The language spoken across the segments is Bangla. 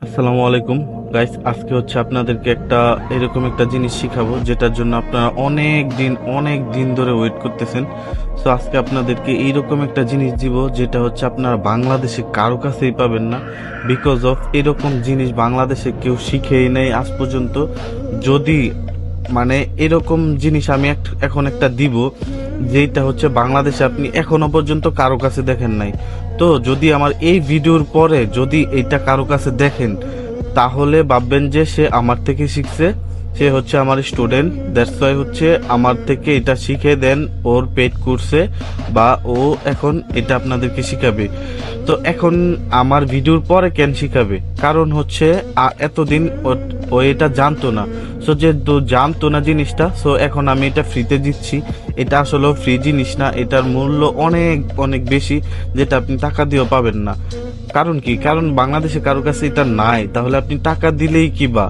আসসালামু আলাইকুম গাইস, আজকে হচ্ছে আপনাদেরকে এরকম একটা জিনিস শিখাবো যেটার জন্য আপনারা অনেক দিন ধরে ওয়েট করতেছেন। সো আজকে আপনাদেরকে এইরকম একটা জিনিস দিব যেটা হচ্ছে আপনারা বাংলাদেশে কারো কাছেই পাবেন না। বিকজ অফ এরকম জিনিস বাংলাদেশে কেউ শিখেই নেই আজ পর্যন্ত। যদি এরকম জিনিস আমি এখন একটা দিব যেটা হচ্ছে বাংলাদেশে আপনি এখনো পর্যন্ত কারো কাছে দেখেন নাই। তো যদি আমার এই ভিডিওর পরে যদি এইটা কারো কাছে দেখেন তাহলে ভাববেন যে সে আমার থেকে শিখছে, সে হচ্ছে আমার স্টুডেন্ট। দ্যাটস ওয়াই হচ্ছে আমার থেকে এটা শিখে দেন ওর পেড কোর্সে, বা ও এখন এটা আপনাদেরকে শিখাবে। তো এখন আমার ভিডিওর পরে কেন শিখাবে? কারণ হচ্ছে এতদিন ও এটা জানতো না। সো যেহেতু জানতো না জিনিসটা, সো এখন আমি এটা ফ্রিতে দিচ্ছি। এটা আসলে ফ্রি জিনিস না, এটার মূল্য অনেক অনেক বেশি, যেটা আপনি টাকা দিয়েও পাবেন না। কারণ কি? কারণ বাংলাদেশে কারো কাছে এটা নাই। তাহলে আপনি টাকা দিলেই কি বা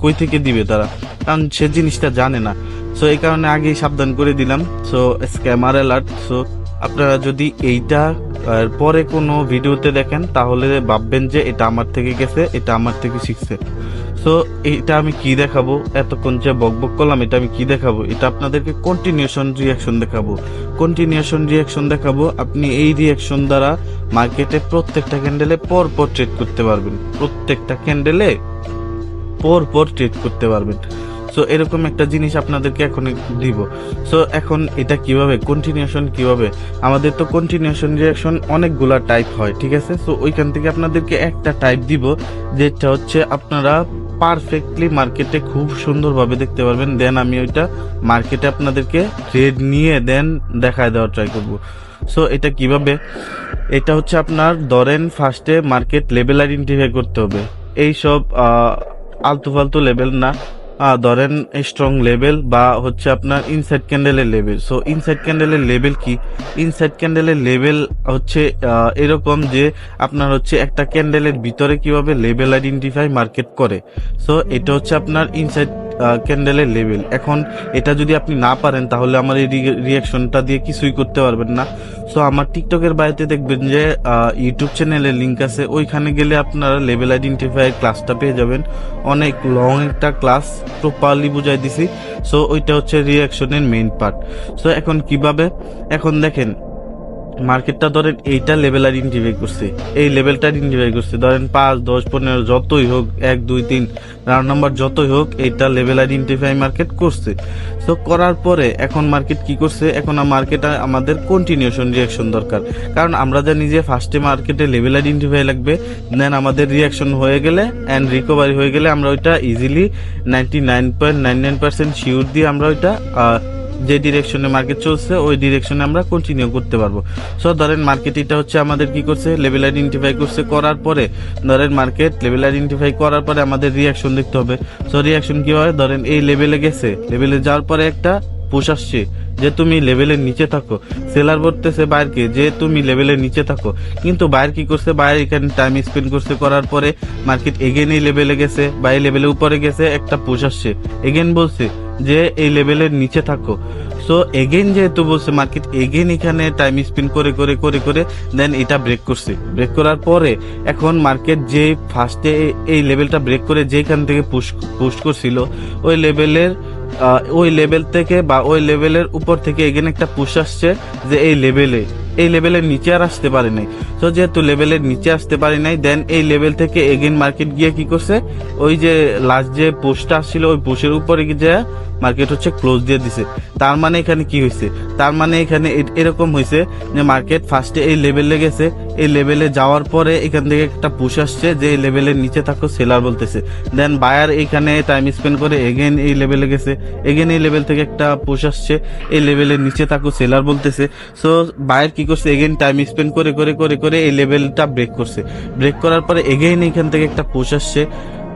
কই থেকে দিবে তারা? কারণ সে জিনিসটা জানে না। সো এই কারণে আগেই সাবধান করে দিলাম। So scammer alert. সো আপনারা যদি এইটা পরে কোনো ভিডিওতে দেখেন তাহলে ভাববেন যে এটা আমার থেকে গেছে, এটা আমার থেকে শিখছে। সো এটা আমি কি দেখাবো? এতক্ষণ যে বকবক করলাম, এটা আমি কি দেখাবো? এটা আপনাদেরকে কন্টিনিউশন রিয়াকশন দেখাবো। কন্টিনিউশন রিয়াকশন দেখাবো। আপনি এই রিয়াকশন দ্বারা মার্কেটে প্রত্যেকটা ক্যান্ডেলে পর পর ট্রেড করতে পারবেন। প্রত্যেকটা ক্যান্ডেলে পর পর ট্রেড করতে পারবেন। সো এরকম একটা জিনিস আপনাদেরকে এখন দিব। সো এখন এটা কিভাবে কন্টিনিউশন কিভাবে? আমাদের তো কন্টিনিউশন রিঅ্যাকশন অনেকগুলা টাইপ হয়, ঠিক আছে? সো ওইখান থেকে আপনাদেরকে একটা টাইপ দিব যেটা হচ্ছে আপনারা পারফেক্টলি মার্কেটে খুব সুন্দরভাবে দেখতে পারবেন। দেন আমি ওইটা মার্কেটে আপনাদেরকে ট্রেড নিয়ে দেন দেখায় দেওয়ার ট্রাই করব। সো এটা কিভাবে? এটা হচ্ছে আপনার ধরেন ফার্স্টে মার্কেট লেভেল আইডেন্টিফাই করতে হবে। এইসব আলতু ফালতু লেভেল না। ধরেন স্ট্রং লেভেল বা হচ্ছে আপনার ইনসাইড ক্যান্ডেলের লেভেল। সো ইনসাইড ক্যান্ডেলের লেভেল কি? ইনসাইড ক্যান্ডেলের লেভেল হচ্ছে এরকম যে আপনার হচ্ছে একটা ক্যান্ডেলের ভিতরে কিভাবে লেভেল আইডেন্টিফাই মার্কেট করে। সো এটা হচ্ছে আপনার ইনসাইড ক্যান্ডেলের লেভেল। এখন এটা যদি আপনি না পারেন তাহলে আমার এই রিয়াকশনটা দিয়ে কিছুই করতে পারবেন না। সো আমার টিকটকের বাইরে দেখবেন যে ইউটিউব চ্যানেলের লিঙ্ক আছে, ওইখানে গেলে আপনারা লেভেল আইডেন্টিফাই ক্লাসটা পেয়ে যাবেন। অনেক লং একটা ক্লাস প্রপারলি বুঝাই দিছি। সো ওইটা হচ্ছে রিয়াকশনের মেইন পার্ট। সো এখন কিভাবে? এখন দেখেন মার্কেটটা ধরেন এইটা লেভেল আইডেন্টিফাই করছে, এই লেভেলটা আইডেন্টিফাই করছে। ধরেন 5, 10, 15 যতই হোক, 1, 2, 3 রাউন্ড নাম্বার যতই হোক, এইটা লেভেল আইডেন্টিফাই মার্কেট করছে। সো করার পরে এখন মার্কেট কি করছে? এখন মার্কেটে আমাদের কন্টিনিউশন রিয়াকশন দরকার। কারণ আমরা জানি যে ফার্স্টে মার্কেটে লেভেল আইডেন্টিফাই লাগবে, দেন আমাদের রিয়াকশন হয়ে গেলে অ্যান্ড রিকভারি হয়ে গেলে আমরা ওইটা ইজিলি 99.99% শিওর দিয়ে আমরা ওইটা যে ডিরেকশনে মার্কেট চলছে ওই ডিরেকশনে আমরা কন্টিনিউ করতে পারবো। সো ধরেন মার্কেট এটা হচ্ছে আমাদের কি করছে? লেভেল আইডেন্টিফাই করছে। করার পরে ধরেন মার্কেট লেভেল আইডেন্টিফাই করার পরে আমাদের রিয়াকশন দেখতে হবে। সো রিয়াকশন কি হয়? ধরেন এই লেভেলে গেছে, লেভেলে যাওয়ার পরে একটা পুশ আসছে যে তুমি লেভেলের নিচে থাকো। সেলার বলতেছে বাইরকে যে তুমি লেভেলের নিচে থাকো, কিন্তু বাইর কি করছে? বাইর এখানে টাইম স্পেন্ড করছে। করার পরে মার্কেট এগেন এই লেভেলে গেছে বা এই লেভেলের উপরে গেছে, একটা পুশ আসছে। এগেন বলছে যে এই লেভেলের নিচে থাকো। সো এগেন যেহেতু বলছে মার্কেট এগেন এখানে টাইম স্পেন্ড করে করে করে করে দেন এটা ব্রেক করছে। ব্রেক করার পরে এখন মার্কেট যে ফার্স্টে এই লেভেলটা ব্রেক করে যেখান থেকে পুশ করছিল ওই লেভেল থেকে বা ওই লেভেলের উপর থেকে এগেন একটা পুশ আসছে যে এই লেভেলের নিচে আর আসতে পারে নাই। তো যেহেতু লেভেলের নিচে আসতে পারে নাই, দেন এই লেভেল থেকে এগেন মার্কেট গিয়ে কি করছে? ওই যে লাস্ট যে পোস্টটা আসছিল ওই পোস্টের উপরে গিয়ে মার্কেট হচ্ছে ক্লোজ দিয়ে দিছে। তার মানে এখানে কি হয়েছে? তার মানে এখানে এরকম হয়েছে যে মার্কেট ফার্স্টে এই লেভেলে গেছে, এই লেভেলে যাওয়ার পরে এখান থেকে একটা পুশ আসছে যে এই লেভেলের নিচে থাকো, সেলার বলতেছে। দেন বায়ার এখানে টাইম স্পেন্ড করে এগেন এই লেভেলে গেছে, এগেন এই লেভেল থেকে একটা পুশ আসছে, এই লেভেলের নিচে থাকো, সেলার বলতেছে। সো বায়ার কি করছে? এগেন টাইম স্পেন্ড করে করে করে করে এই লেভেলটা ব্রেক করছে। ব্রেক করার পরে এগেন এখান থেকে একটা পুশ আসছে।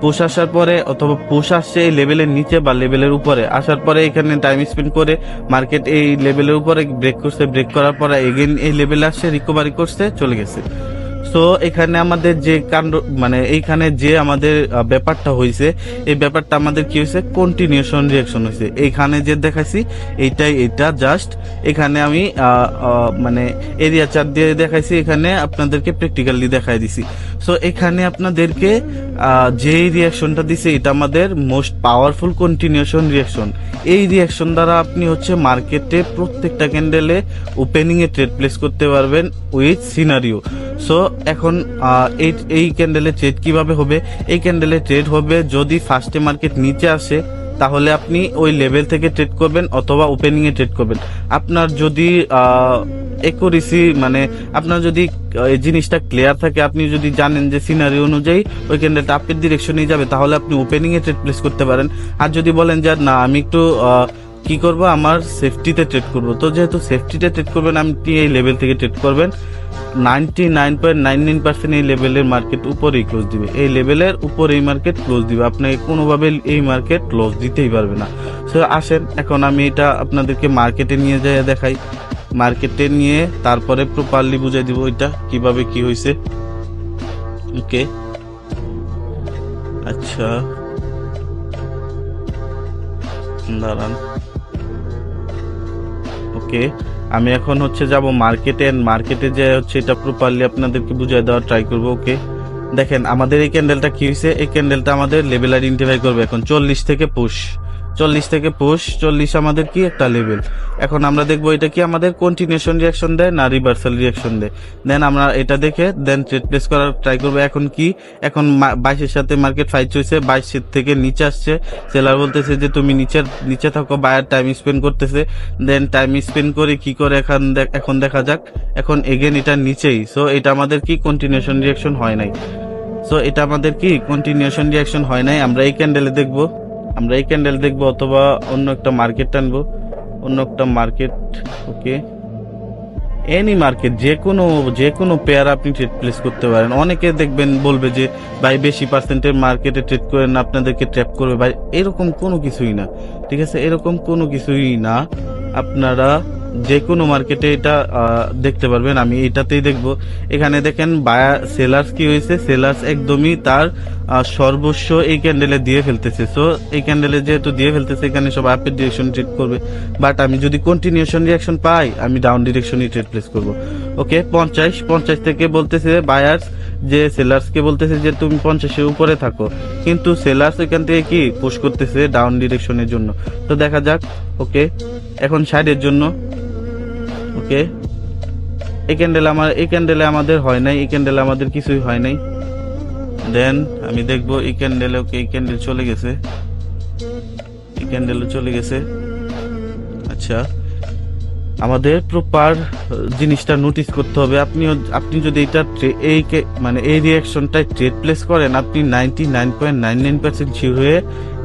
পুশ আসার পরে অথবা পুশ আসছে এই লেভেলের নিচে বা লেভেলের উপরে আসার পরে এখানে টাইম স্পেন্ড করে মার্কেট এই লেভেলের উপরে ব্রেক করছে। ব্রেক করার পরে এগেন এই লেভেলে আসছে, রিকভারি করছে, চলে গেছে। সো এখানে আমাদের যে কাণ্ড এইখানে যে আমাদের ব্যাপারটা হয়েছে, এই ব্যাপারটা আমাদের কি হয়েছে? কন্টিনিউশন রিয়াকশন হয়েছে। এইখানে যে দেখাইছি এটা জাস্ট এখানে আমি এরিয়া চার্ট দিয়ে দেখাইছি, এখানে আপনাদেরকে প্র্যাকটিক্যালি দেখাই দিছি। সো এখানে আপনাদেরকে যেই রিয়াকশনটা দিছে এটা আমাদের মোস্ট পাওয়ারফুল কন্টিনিউশন রিয়াকশন। এই রিয়াকশন দ্বারা আপনি হচ্ছে মার্কেটে প্রত্যেকটা ক্যান্ডেলে ওপেনিং এ ট্রেড প্লেস করতে পারবেন উইথ সিনারিও। সো এখন এই ক্যান্ডেলে ট্রেড কিভাবে হবে? এই ক্যান্ডেলে ট্রেড হবে যদি ফার্স্টে মার্কেট নিচে আসে তাহলে আপনি ওই লেভেল থেকে ট্রেড করবেন অথবা ওপেনিং এ ট্রেড করবেন। আপনার যদি একুরেসি মানে আপনার যদি এই জিনিসটা ক্লিয়ার থাকে, আপনি যদি জানেন যে সিনারি অনুযায়ী ওই ক্যান্ডেলটা আপের ডিরেকশনে যাবে, তাহলে আপনি ওপেনিং এ ট্রেড প্লেস করতে পারেন। আর যদি বলেন যে না আমি একটু কি করব, আমার সেফটিতে ট্রেড করব, তো যেহেতু সেফটিতে ট্রেড করবেন আপনি এই লেভেল থেকে ট্রেড করবেন। 99.99% এই লেভেলের মার্কেট উপরেই ক্লোজ দিবে, এই লেভেলের উপর এই মার্কেট ক্লোজ দিবে, আপনাকে কোনোভাবে এই মার্কেট ক্লোজ দিতেই পারবে না। সো আসেন এখন আমি এটা আপনাদেরকে মার্কেটে নিয়ে যাই দেখাই, মার্কেটে নিয়ে তারপরে প্রপারলি বুঝাই দিব এটা কিভাবে কি হয়েছে। ওকে আচ্ছা দাঁড়ান, ওকে আমি এখন হচ্ছে যাব মার্কেটে, মার্কেটে যে হচ্ছে এটা প্রপারলি আপনাদেরকে বুঝাই দেওয়ার ট্রাই করবো। ওকে দেখেন আমাদের এই ক্যান্ডেলটা কি হয়েছে, এই ক্যান্ডেলটা আমাদের লেভেল আইডেন্টিফাই করবে এখন 40 থেকে পুশ, 40 থেকে পুশ, 40 আমাদের কি একটা লেভেল। এখন আমরা দেখবো এটা কি আমাদের কন্টিনিউশন রিয়াকশন দেয় না রিভার্সাল রিয়াকশন দেয়। দেন আমরা এটা দেখে দেন ট্রেড প্লেস করার ট্রাই করবো। এখন কি এখন 22-এর সাথে মার্কেট ফাইট হয়েছে, 22 থেকে নিচে আসছে, সেলার বলতেছে যে তুমি নিচে থাকো, বায়ার টাইম স্পেন্ড করতেছে। দেন টাইম স্পেন্ড করে কি করে এখন দেখা যাক, এখন এগেন এটা নিচেই। সো এটা আমাদের কি কন্টিনিউশন রিয়াকশন হয় নাই, সো এটা আমাদের কি কন্টিনিউশন রিয়াকশন হয় নাই। আমরা এই ক্যান্ডেলে দেখবো, আমরা এই ক্যান্ডেল দেখবো অথবা অন্য একটা মার্কেট টানবো, অন্য একটা মার্কেট। ওকে এনি মার্কেট যে কোনো পেয়ার আপনি ট্রেড প্লেস করতে পারেন। অনেকে দেখবেন বলবে যে ভাই বেশি পার্সেন্টের মার্কেটে ট্রেড করেন আপনাদেরকে ট্র্যাপ করবে, ভাই এরকম কোনো কিছুই না, ঠিক আছে, এরকম কোনো কিছুই না। আপনারা যে কোনো মার্কেটে এটা দেখতে পারবেন। আমি এটাতেই দেখবো। এখানে দেখেন বায়ার সেলার্স কি হয়েছে, সেলার্স একদমই তার সর্বস্ব এই ক্যান্ডেলে দিয়ে ফেলতেছে। সো এই ক্যান্ডেলে যেহেতু দিয়ে ফেলতেছে এখানে সব আপের ডিরেকশন ট্রেড করবে, বাট আমি যদি কন্টিনিউশন রিয়াকশন পাই আমি ডাউন ডিরেকশনই ট্রেড প্লেস করব। ওকে 50 থেকে বলতেছে বায়ার্স যে সেলার্সকে বলতেছে যে তুমি 50-এর উপরে থাকো, কিন্তু সেলার্স এখান থেকে কি পুশ করতেছে ডাউন ডিরেকশনের জন্য। তো দেখা যাক। ওকে এখন 60-এর জন্য। ওকে এই ক্যান্ডেলে আমাদের হয় নাই, এই ক্যান্ডেলে আমাদের কিছুই হয় নাই। দেন আমি দেখবো এই ক্যান্ডেলে, ওকে এই ক্যান্ডেল চলে গেছে, এই ক্যান্ডেলও চলে গেছে। আচ্ছা আমাদের প্রপার জিনিসটা নোটিস করতে হবে। আপনি যদি এটা মানে এই রিয়াকশনটাই ট্রেড প্লেস করেন আপনি 99.99% শিওর হয়ে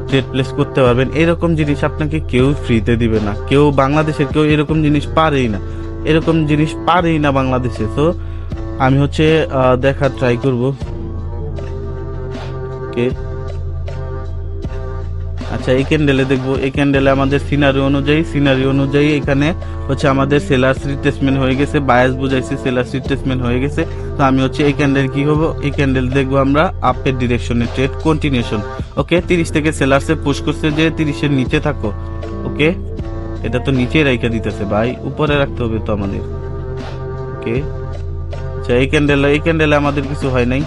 ট্রেড প্লেস করতে পারবেন। এরকম জিনিস আপনাকে কেউ ফ্রিতে দিবে না, কেউ বাংলাদেশের কেউ এরকম জিনিস পারেই না, এরকম জিনিস পারেই না বাংলাদেশে। তো আমি হচ্ছে দেখার ট্রাই করব। ওকে আচ্ছা এই ক্যান্ডেলে দেখবো, এই ক্যান্ডেলে আমাদের সিনারি অনুযায়ী এখানে হচ্ছে আমাদের সেলার্স রিট্রেসমেন্ট হয়ে গেছে, বায়াস বুঝাইছে সেলার্স রিট্রেসমেন্ট হয়ে গেছে। তো আমি হচ্ছে এই ক্যান্ডেল কি হবো, এই ক্যান্ডেল দেখবো আমরা আপের ডিরেকশনে ট্রেড কন্টিনিউশন। ওকে 30 থেকে সেলার্সে পুশ করছে যে 30-এর নিচে থাকো। ওকে এটা তো নিচেই রাইখা দিতেছে ভাই, উপরে রাখতে হবে তো আমাদের। ওকে আচ্ছা এই ক্যান্ডেলে আমাদের কিছু হয় নাই,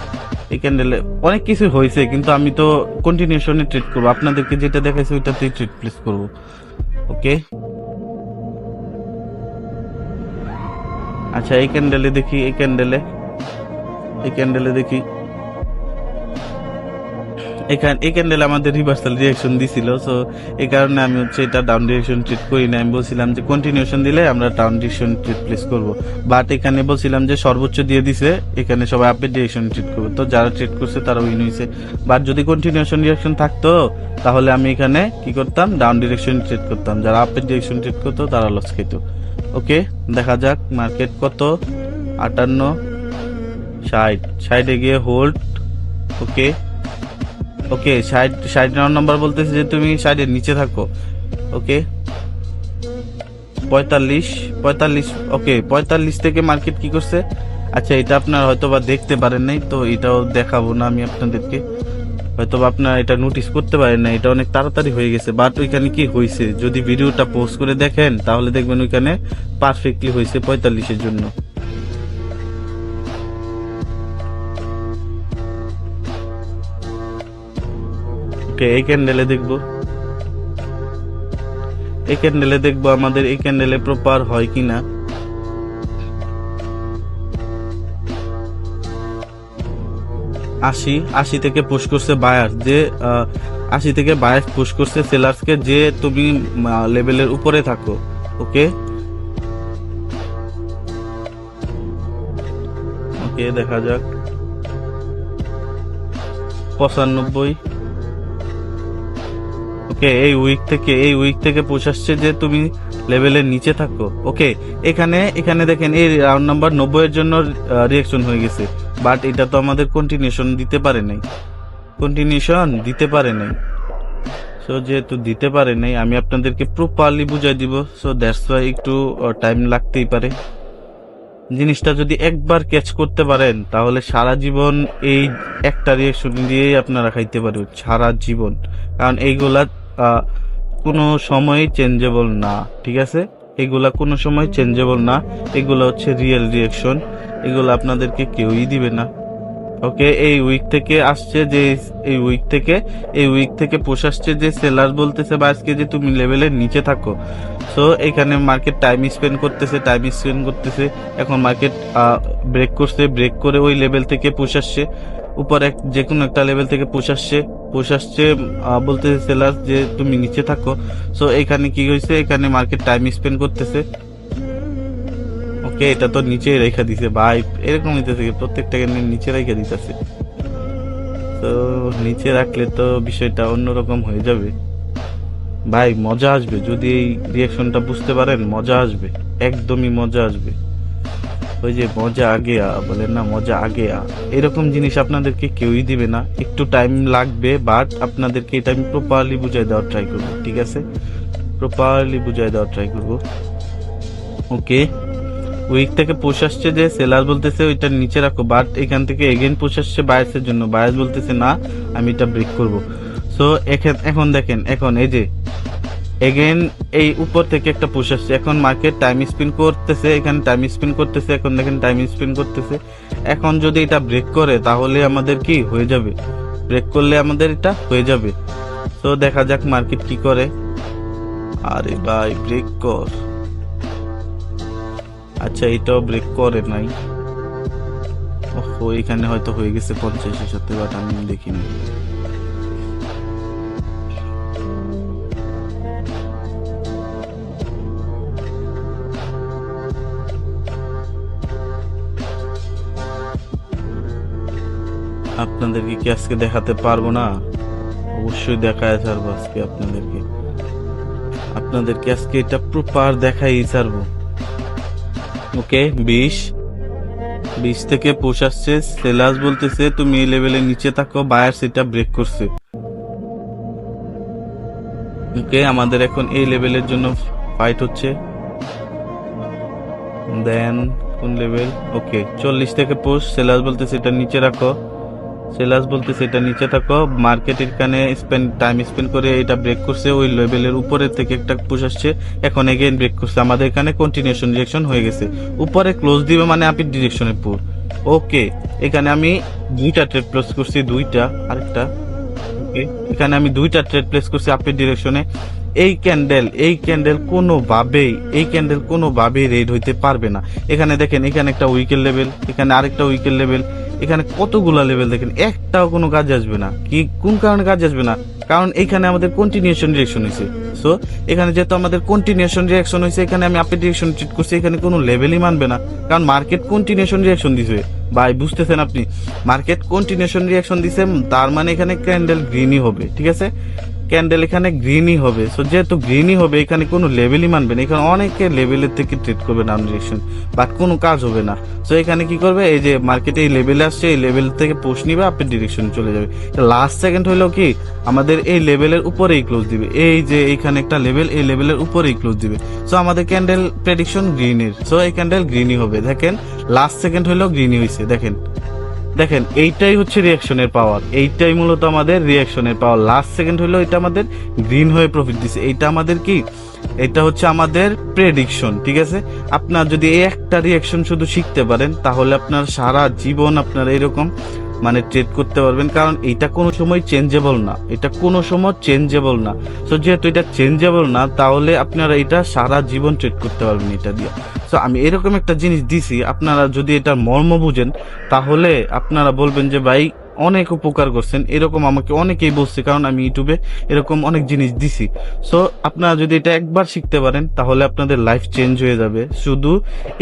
এই ক্যান্ডেলে অনেক কিছু হয়েছে, কিন্তু আমি তো কন্টিনিউশনে ট্রেড করবো, আপনাদেরকে যেটা দেখাইছে ওইটাতেই ট্রেড প্লেস করবো। ওকে আচ্ছা এই ক্যান্ডেলে দেখি, এই ক্যান্ডেলে দেখি এই ক্যান্ডেলে আমাদের রিভার্সাল রিয়াকশন দিছিল। সো এই কারণে আমি হচ্ছে এটা ডাউন ডিরেকশন ট্রেড করি না। আমি বলছিলাম যে কন্টিনিউশন দিলে আমরা ডাউন ডিরেকশন ট্রেড প্লেস করব, বাট এখানে বলছিলাম যে সর্বোচ্চ দিয়ে দিছে, এখানে সবাই আপের ডিরেকশন ট্রেড করবে। তো যারা ট্রেড করছে তারা উইন হয়েছে, বাট যদি কন্টিনিউশন রিয়াকশন থাকতো তাহলে আমি এখানে কি করতাম, ডাউন ডিরেকশন ট্রেড করতাম, যারা আপের ডিরেকশন ট্রেড করতো তারা লস খেত। ওকে দেখা যাক মার্কেট কত, 58, 60 গিয়ে হোল্ড। ওকে ওকে 60 নাম্বার বলতেছে যে তুমি 60-এর নিচে থাকো। ওকে 45, ওকে 45 থেকে মার্কেট কি করছে। আচ্ছা এটা আপনার হয়তো বা দেখতে পারেন নাই, তো এটাও দেখাবো না আমি আপনাদেরকে, হয়তো বা আপনার এটা নোটিস করতে পারেন না, এটা অনেক তাড়াতাড়ি হয়ে গেছে। বাট ওইখানে কি হয়েছে যদি ভিডিওটা পোস্ট করে দেখেন তাহলে দেখবেন ওইখানে পারফেক্টলি হয়েছে 45-এর জন্য। ওকে, এই ক্যান্ডেলে দেখবো, আমাদের এই ক্যান্ডেলে প্রপার হয় কিনা। আশি থেকে পুশ করছে বায়ার, যে 80 থেকে বায়ার পুশ করছে সেলার্সকে যে তুমি লেভেলের উপরে থাকো। ওকে ওকে, দেখা যাক 95। ওকে, এই উইক থেকে পুশ আসছে যে তুমি লেভেলের নিচে থাকো। ওকে, এখানে দেখেন এই রাউন্ড নাম্বার 90 এর জন্য রিঅ্যাকশন হয়ে গেছে, বাট এটা তো আমাদের কন্টিনিউশন দিতে পারে নাই। সো যেহেতু দিতে পারে নাই, আমি আপনাদেরকে প্রপারলি বুঝাই দিব। সো দ্যাটস ওয়াই একটু টাইম লাগতেই পারে। জিনিসটা যদি একবার ক্যাচ করতে পারেন তাহলে সারা জীবন এই একটা রিঅ্যাকশন দিয়েই আপনারা খাইতে পারবেন সারা জীবন, কারণ এইগুলা কোনো সময় চেঞ্জেবল না। ঠিক আছে, এগুলা কোনো সময় চেঞ্জেবল না, এগুলো হচ্ছে রিয়েল রিঅ্যাকশন, এগুলো আপনাদেরকে কেউই দিবে না। ওকে, এই উইক থেকে আসছে যে এই উইক থেকে পুশ আসছে যে সেলার বলতেছে বা আজকে যে তুমি লেভেলের নিচে থাকো। সো এখানে মার্কেট টাইম স্পেন্ড করতেছে। এখন মার্কেট ব্রেক করে ওই লেভেল থেকে পুশ আসছে উপরে, যে কোনো একটা লেভেল থেকে পুশ আসছে বলতেছে সেলার যে তুমি নিচে থাকো। সো এখানে কি হয়েছে, এখানে মার্কেট টাইম স্পেন্ড করতেছে। ওকে, এটা তো নিচে রেখা দিছে ভাই, এরকম হইতেছে প্রত্যেকটা ক্যান্ডেল নিচে রেখে দিতেছে। তো নিচে রাখলে তো বিষয়টা অন্যরকম হয়ে যাবে ভাই, মজা আসবে যদি এই রিঅ্যাকশনটা বুঝতে পারেন, মজা আসবে, একদমই মজা আসবে। ওই যে মজা আগে বলেন না, মজা আগে এরকম জিনিস আপনাদেরকে কেউই দিবে না, একটু টাইম লাগবে, বাট আপনাদেরকে এটা আমি প্রপারলি বুঝাই দেওয়ার ট্রাই করবো। ঠিক আছে, ওকে, উইক থেকে পুশ আসছে যে সেলার বলতেছে ওইটা নিচে রাখো, বাট এখান থেকে এগেইন পুশ আসছে বায়াসের জন্য, বায়াস বলতেছে না আমি এটা ব্রেক করব। সো এখন দেখেন, এখন এই যে এগেইন এই উপর থেকে একটা পুশ আসছে, এখন মার্কেট টাইম স্পিন করতেছে, এখানে টাইম স্পিন করতেছে, এখন দেখেন টাইম স্পিন করতেছে। এখন যদি এটা ব্রেক করে তাহলে আমাদের কি হয়ে যাবে, ব্রেক করলে আমাদের এটা হয়ে যাবে। তো দেখা যাক মার্কেট কি করে। আরে ভাই ব্রেক কর, আচ্ছা এটাও ব্রেক করে নাই। ওহো, এখানে হয়তো হয়ে গেছে 50-এর সাথে, বাট আমি দেখিনি। আপনাদেরকে কি আজকে দেখাতে পারবো না? অবশ্যই দেখায় ছাড়বো আজকে আপনাদেরকে আজকে এটা প্রপার দেখাই ছাড়বো। ওকে, 20 থেকে পুশ আসছে, সেলার্স বলতেছে তুমি এই লেভেলের নিচে থাকো, বায়ার সেটা ব্রেক করছে। ওকে, আমাদের এখন এই লেভেলের জন্য ফাইট হচ্ছে। দেন কোন লেভেল? ওকে, 40 থেকে পুশ, সেলার্স বলতেছে এটা নিচে রাখো, মার্কেট এখানে টাইম স্পেন্ড করে এটা ব্রেক করছে, ওই লেভেলের উপরে থেকে একটা পুশ আসছে, এখন এগেইন ব্রেক করছে, আমাদের এখানে কন্টিনিউশন ডিরেকশন হয়ে গেছে, উপরে ক্লোজ দিবে মানে আপনি ডিরেকশনে পুর। ওকে, এখানে আমি দুইটা ট্রেড প্লেস করছি, আরেকটা। ওকে, এখানে আমি দুইটা ট্রেড প্লেস করছি আপের ডিরেকশনে। এই ক্যান্ডেল কোনোভাবেই রেড হইতে পারবে না। এখানে দেখেন, এখানে একটা উইকের লেভেল, এখানে আরেকটা উইকের লেভেল, এখানে কতগুলা লেভেল দেখেন, একটাও কোনো কাজ আসবে না। কোন কারণে কাজ আসবে না? কারণ এখানে আমাদের কন্টিনিউশন রিঅ্যাকশন হয়েছে। সো এখানে যেহেতু আমাদের কন্টিনিউশন রিঅ্যাকশন হয়েছে, এখানে আমি আপের ডিরেকশন ট্রিট করছি, এখানে কোনো লেভেলই মানবে না, কারণ মার্কেট কন্টিনিউশন রিঅ্যাকশন দিছে ভাই, বুঝতেছেন আপনি? মার্কেট কন্টিনিউশন রিঅ্যাকশন দিছে, তার মানে এখানে ক্যান্ডেল গ্রিনই হবে। ঠিক আছে, ক্যান্ডেল এখানে গ্রিনই হবে। সো যেহেতু গ্রিনই হবে, এখানে কোনো লেভেলই মানবে না, এখানে অনেকে লেভেলের থেকে ট্রেড করবে ডাউন ডিরেকশন, বাট কোনো কাজ হবে না। সো এখানে কি করবে, এই যে মার্কেটে এই লেভেলে আসছে, এই লেভেল থেকে পোস্ট নিবে, আপের ডিরেকশন চলে যাবে। লাস্ট সেকেন্ড হলো কি, আমাদের এই লেভেলের উপরেই ক্লোজ দিবে, এই যে এইখানে একটা লেভেল, এই লেভেলের উপরেই ক্লোজ দিবে। সো আমাদের ক্যান্ডেল প্রেডিকশন গ্রিনের, সো এই ক্যান্ডেল গ্রিনই হবে। দেখেন লাস্ট সেকেন্ড হলো গ্রিনই হয়েছে, দেখেন এইটাই হচ্ছে রিঅ্যাকশনের পাওয়ার, এইটাই মূলত আমাদের রিঅ্যাকশনের পাওয়ার। লাস্ট সেকেন্ড হলো এটা আমাদের গ্রিন হয়ে প্রফিট দিছে, এইটা আমাদের কি, এটা হচ্ছে আমাদের প্রেডিকশন। ঠিক আছে, আপনার যদি এই একটা রিঅ্যাকশন শুধু শিখতে পারেন, তাহলে আপনার সারা জীবন আপনার এরকম মানে ট্রেড করতে পারবেন, কারণ এটা কোনো সময় চেঞ্জেবল না, এটা কোনো সময় চেঞ্জেবল না। সো যেহেতু এটা চেঞ্জেবল না, তাহলে আপনারা এটা সারা জীবন ট্রেড করতে পারবেন এটা দিয়ে। সো আমি এরকম একটা জিনিস দিছি, আপনারা যদি এটার মর্ম বুঝেন তাহলে আপনারা বলবেন যে ভাই অনেক উপকার করছেন। এরকম আমাকে অনেকেই বলছে, কারণ আমি ইউটিউবে এরকম অনেক জিনিস দিছি। সো আপনারা যদি এটা একবার শিখতে পারেন তাহলে আপনাদের লাইফ চেঞ্জ হয়ে যাবে। শুধু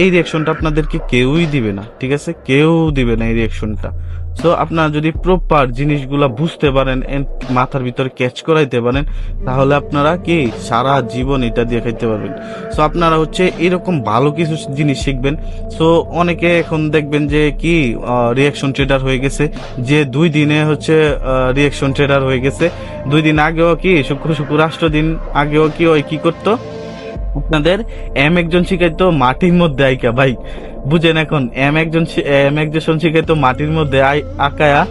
এই রিয়াকশনটা আপনাদেরকে কেউই দিবে না, ঠিক আছে, কেউ দিবে না এই রিয়াকশনটা। সো আপনারা যদি প্রপার জিনিসগুলা বুঝতে পারেন, মাথার ভিতরে ক্যাচ করাইতে পারেন, তাহলে আপনারা কি সারা জীবন এটা দিয়ে খাইতে পারবেন। সো আপনারা হচ্ছে এরকম ভালো কিছু জিনিস শিখবেন। সো অনেকে এখন দেখবেন যে কি রিয়াকশন ট্রেডার হয়ে গেছে, যে 2 দিনে হচ্ছে রিয়াকশন ট্রেডার হয়ে গেছে। 2 দিন আগেও কি শুক্র রাষ্ট্র দিন আগেও কি ওই কি করতো আপনাদের একজন শিখাইতো মাটির মধ্যে আইকা, ভাই বুঝেন, এখন একজন শিখাইতো মাটির মধ্যে আঁকায়া,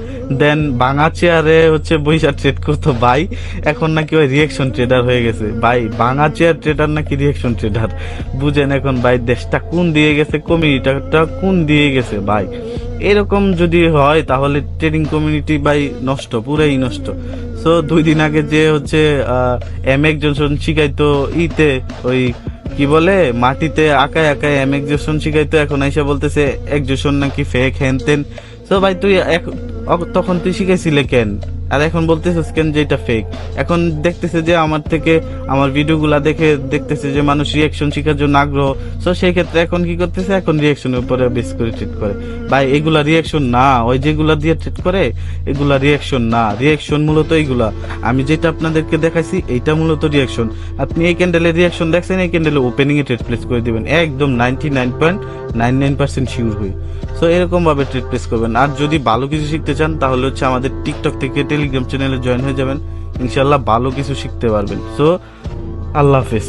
দেন ভাঙা চেয়ারে হচ্ছে বইসা ট্রেড করতো ভাই। এখন নাকি ওই রিয়েকশন ট্রেডার হয়ে গেছে ভাই, ভাঙা চেয়ার ট্রেডার নাকি রিয়েকশন ট্রেডার। বুঝেন এখন ভাই দেশটা কোন দিয়ে গেছে, কমিউনিটিটা কোন দিয়ে গেছে ভাই। এরকম যদি হয় তাহলে ট্রেডিং কমিউনিটি ভাই নষ্ট, পুরাই নষ্ট। সো 2 দিন আগে যে হচ্ছে একজন শিখাইতো ইতে ওই কি বলে মাটিতে আঁকায় আঁকায় একজন শিখাইতো, এখন আইসা বলতেছে একজন নাকি ফেক হ্যানতেন। তো ভাই তুই তখন তুই শিখাইছিলে কেন, আর এখন বলতেছিস কেন যে এটা ফেক? এখন দেখতেছে যে আমার থেকে আমার ভিডিওগুলা দেখে দেখতেছে যে মানুষ রিয়াকশন শেখার জন্য আগ্রহ। সো সেই ক্ষেত্রে এখন কি করতেছে, এখন রিয়াকশনের উপরে বেস করে ট্রিট করে। ভাই এগুলা রিয়াকশন না, ওই যেগুলা দিয়ে ট্রিট করে এগুলা রিয়াকশন না। রিয়াকশন মূলত এইগুলা আমি যেটা আপনাদেরকে দেখাইছি এইটা মূলত রিয়াকশন। আপনি এই ক্যান্ডেলের রিয়াকশন দেখছেন, এই ক্যান্ডেলে ওপেনিং এ ট্রেড প্লেস করে দিবেন একদম 99.99% শিওর হয়ে। সো এরকম ভাবে ট্রেড প্লেস করবেন। আর যদি ভালো কিছু শিখতে চান তাহলে হচ্ছে আমাদের টিকটক থেকে টেলিগ্রাম চ্যানেলে জয়েন হয়ে যাবেন, ইনশাল্লাহ ভালো কিছু শিখতে পারবেন। সো আল্লাহ হাফেজ।